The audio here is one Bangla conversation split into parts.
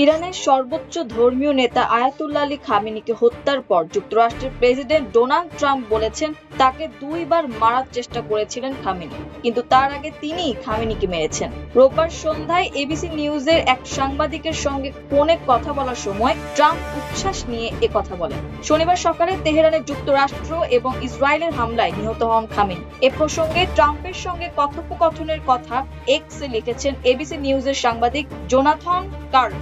ইরানের সর্বোচ্চ ধর্মীয় নেতা আয়াতুল্লাহ আলী খামেনিকে হত্যার পর যুক্তরাষ্ট্রের প্রেসিডেন্ট ডোনাল্ড ট্রাম্প বলেছেন তাকে 2 বার মারার চেষ্টা করেছিলেন খামেনি, কিন্তু তার আগে তিনিই খামেনিকে মেরেছেন। রোববার সন্ধ্যায় এবিসি নিউজের এক সাংবাদিকের সঙ্গে ফোনে কথা বলার সময় ট্রাম্প উচ্ছ্বাস নিয়ে কথা বলেন। শনিবার সকালে তেহরানে যুক্তরাষ্ট্র এবং ইসরায়েলের হামলায় নিহত হন খামেনি। এ প্রসঙ্গে ট্রাম্পের সঙ্গে কথোপকথনের কথা এক্সে লিখেছেন এবিসি নিউজের সাংবাদিক জোনাথন কার্ল।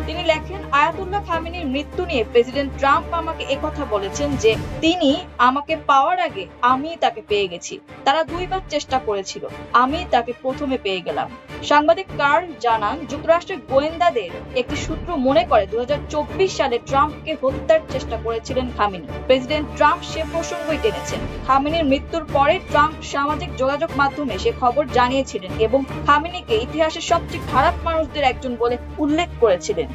তিনি লেখেন, আয়াতুল্লাহ খামেনির মৃত্যু নিয়ে প্রেসিডেন্ট ট্রাম্প আমাকে একথা বলেছেন যে তিনি আমাকে পাওয়ার আগে আমি তাকে পেয়ে গেছি। তারা 2 বার চেষ্টা করেছিল, আমি তাকে প্রথমে পেয়ে গেলাম। সাংবাদিক কার্ল জানান, যুক্তরাষ্ট্রের গোয়েন্দাদের একটি সূত্র মনে করে 2024 সালে ট্রাম্পকে হত্যার চেষ্টা করেছিলেন খামেনি। প্রেসিডেন্ট ট্রাম্প সে প্রসঙ্গই টেনেছেন। খামেনির মৃত্যুর পরে ট্রাম্প সামাজিক যোগাযোগ মাধ্যমে সে খবর জানিয়েছিলেন এবং খামেনিকে ইতিহাসের সবচেয়ে খারাপ মানুষদের একজন বলে উল্লেখ করেছিলেন।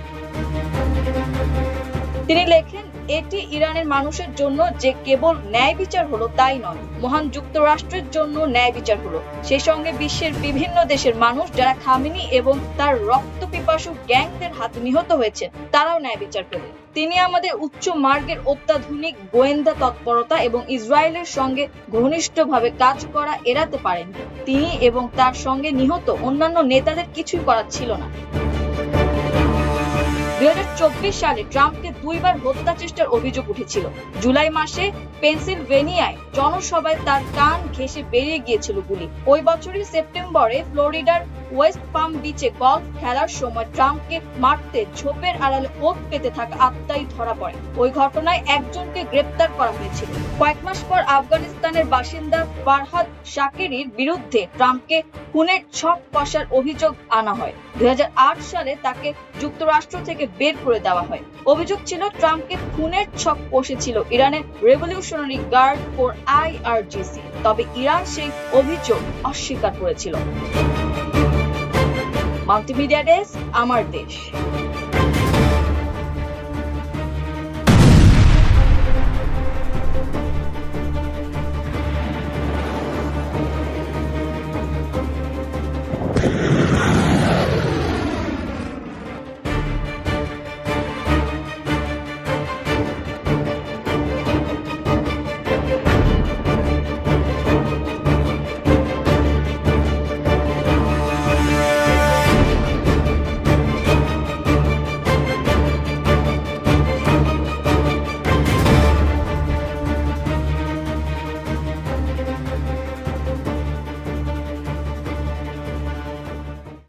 তিনি লেখেন, এটি ইরানের মানুষের জন্য যে কেবল ন্যায় বিচার হলো তাই নয়, মহান যুক্তরাষ্ট্রের জন্য ন্যায় বিচার হলো। সেই সঙ্গে বিশ্বের বিভিন্ন দেশের মানুষ যারা খামেনি এবং তার রক্তপিপাসু গ্যাংদের হাতে নিহত হয়েছেন তারাও ন্যায় বিচার পেলেন। তিনি আমাদের উচ্চ মার্গের অত্যাধুনিক গোয়েন্দা তৎপরতা এবং ইসরায়েলের সঙ্গে ঘনিষ্ঠভাবে কাজ করা এড়াতে পারেননি। তিনি এবং তার সঙ্গে নিহত অন্যান্য নেতাদের কিছুই করার ছিল না। 2024 সালে ট্রাম্পকে 2 বার হত্যা চেষ্টার অভিযোগ উঠেছিল। জুলাই মাসে পেনসিলভেনিয়ায় জনসভায় তার কান ঘেঁষে বেরিয়ে গিয়েছিল গুলি। ওই বছরই সেপ্টেম্বরে ফ্লোরিডার ওয়েস্ট পাম বিচে গলফ খেলার সময় ট্রাম্পকে মারতে ঝোপের আড়ালে ওত পেতে থাকা আত্মাই ধরা পড়ে। ওই ঘটনায় একজনকে গ্রেপ্তার করা হয়েছিল। কয়েক মাস পর আফগানিস্তানের বাসিন্দা ফারহাদ শাকিরির বিরুদ্ধে ট্রাম্পকে খুনের ছক কষার অভিযোগ আনা হয়। 2008 সালে তাকে যুক্তরাষ্ট্র থেকে বের করে দেওয়া হয়। অভিযোগ ছিল ট্রাম্পকে খুনের ছক কষেছিল ইরানের রেভলিউশনারি গার্ড ফোর IRGC, তবে ইরান সেই অভিযোগ অস্বীকার করেছিল। মাল্টিমিডিয়া ডেস্ক, আমার দেশ।